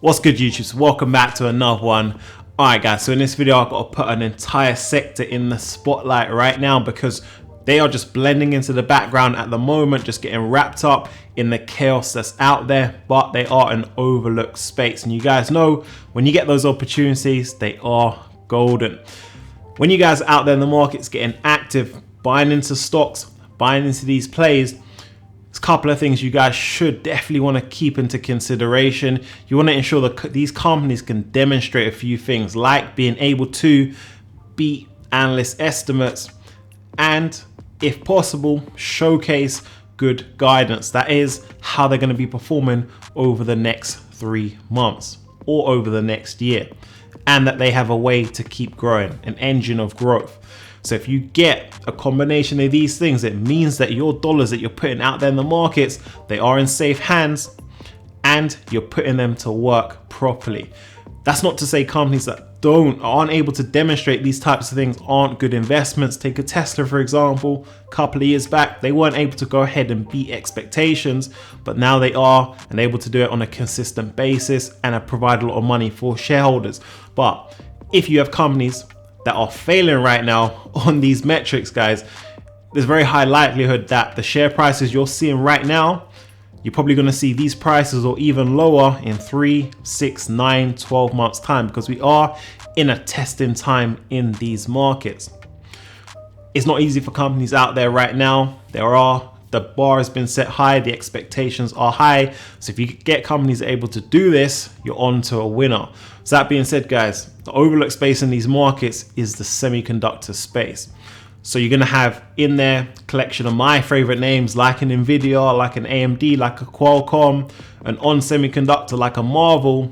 What's good, YouTube? So welcome back to another one. Alright guys, so in this video I've got to put an entire sector in the spotlight right now because they are just blending into the background at the moment, just getting wrapped up in the chaos that's out there, but they are an overlooked space. And you guys know when you get those opportunities, they are golden. When you guys are out there in the markets getting active, buying into stocks, buying into these plays, there's a couple of things you guys should definitely want to keep into consideration. You want to ensure that these companies can demonstrate a few things like being able to beat analyst estimates and, if possible, showcase good guidance. That is how they're going to be performing over the next 3 months or over the next year, and that they have a way to keep growing, an engine of growth. So if you get a combination of these things, it means that your dollars that you're putting out there in the markets, they are in safe hands and you're putting them to work properly. That's not to say companies that aren't able to demonstrate these types of things aren't good investments. Take a Tesla, for example. A couple of years back, they weren't able to go ahead and beat expectations, but now they are and able to do it on a consistent basis and have provided a lot of money for shareholders. But if you have companies that are failing right now on these metrics, guys, there's very high likelihood that the share prices you're seeing right now, you're probably going to see these prices or even lower in 3, 6, 9, 12 months time, because we are in a testing time in these markets. It's not easy for companies out there right now. The bar has been set high, the expectations are high. So if you get companies able to do this, you're on to a winner. So that being said, guys, the overlooked space in these markets is the semiconductor space. So you're gonna have in there a collection of my favorite names like an Nvidia, like an AMD, like a Qualcomm, an ON Semiconductor, like a Marvell.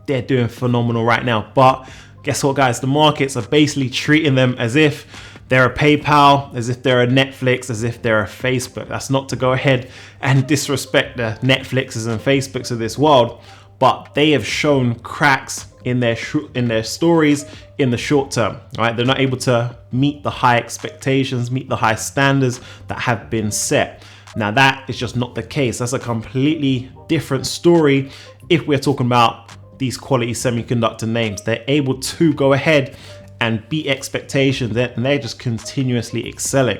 They're doing phenomenal right now. But guess what, guys? The markets are basically treating them as if they're a PayPal, as if they're a Netflix, as if they're a Facebook. That's not to go ahead and disrespect the Netflixes and Facebooks of this world, but they have shown cracks in their stories in the short term. Right? They're not able to meet the high expectations, meet the high standards that have been set. Now that is just not the case. That's a completely different story if we're talking about these quality semiconductor names. They're able to go ahead and beat expectations, and they're just continuously excelling.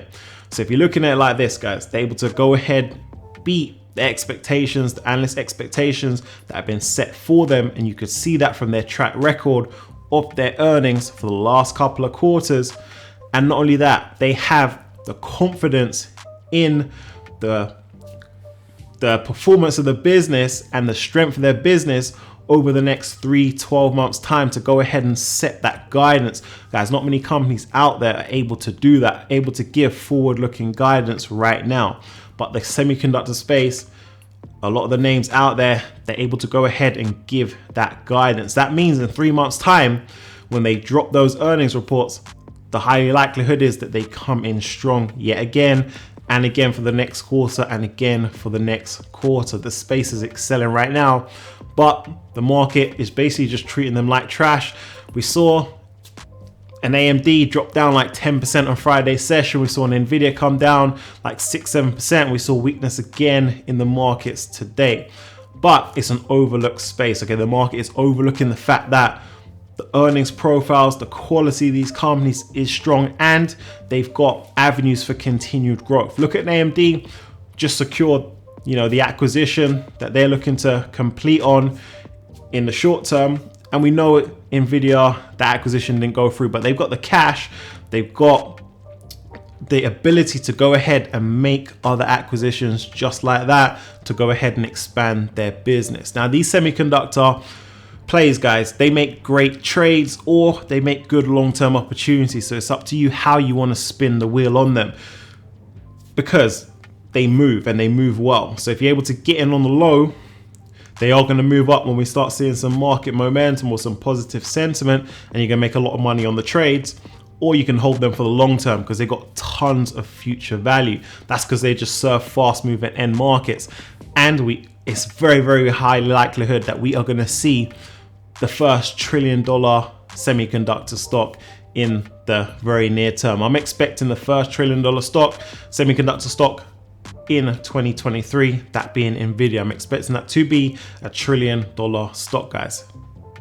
So if you're looking at it like this, guys, they're able to go ahead, beat the expectations, the analyst expectations that have been set for them, and you could see that from their track record of their earnings for the last couple of quarters. And not only that, they have the confidence in the performance of the business and the strength of their business over the next 12 months time to go ahead and set that guidance. Guys, not many companies out there are able to do that, able to give forward-looking guidance right now. But the semiconductor space, a lot of the names out there, they're able to go ahead and give that guidance. That means in 3 months time, when they drop those earnings reports, the high likelihood is that they come in strong yet again and again for the next quarter and again for the next quarter. The space is excelling right now, but the market is basically just treating them like trash. We saw an AMD drop down like 10% on Friday's session. We saw an Nvidia come down like 6-7%. We saw weakness again in the markets today, but it's an overlooked space. Okay, the market is overlooking the fact that the earnings profiles, the quality of these companies is strong, and they've got avenues for continued growth. Look at AMD, just secured, the acquisition that they're looking to complete on in the short term. And we know Nvidia, that acquisition didn't go through, but they've got the cash, they've got the ability to go ahead and make other acquisitions just like that to go ahead and expand their business. Now, these semiconductor plays, guys, they make great trades or they make good long-term opportunities. So it's up to you how you want to spin the wheel on them, because they move and they move well. So if you're able to get in on the low, they are going to move up when we start seeing some market momentum or some positive sentiment, and you're going to make a lot of money on the trades. Or you can hold them for the long term because they've got tons of future value. That's because they just serve fast moving end markets. And it's very, very high likelihood that we are going to see the first $1 trillion semiconductor stock in the very near term. I'm expecting the first $1 trillion semiconductor stock in 2023, that being Nvidia. I'm expecting that to be $1 trillion stock, guys.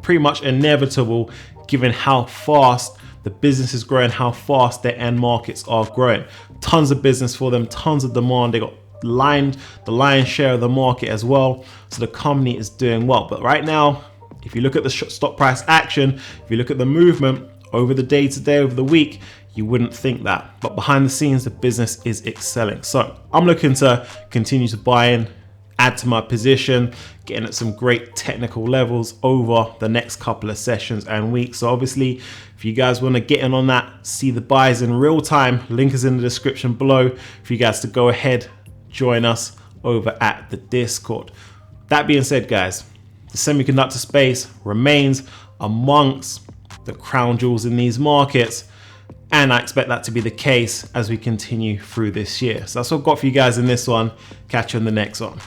Pretty much inevitable given how fast the business is growing, how fast their end markets are growing. Tons of business for them, tons of demand. They got the lion's share of the market as well. So the company is doing well. But right now, if you look at the stock price action, if you look at the movement over the day to day, over the week, you wouldn't think that. But behind the scenes, the business is excelling. So I'm looking to continue to buy in, add to my position, getting at some great technical levels over the next couple of sessions and weeks. So obviously, if you guys want to get in on that, see the buys in real time, link is in the description below for you guys to go ahead, join us over at the Discord. That being said, guys, the semiconductor space remains amongst the crown jewels in these markets, and I expect that to be the case as we continue through this year. So that's what I've got for you guys in this one. Catch you in the next one.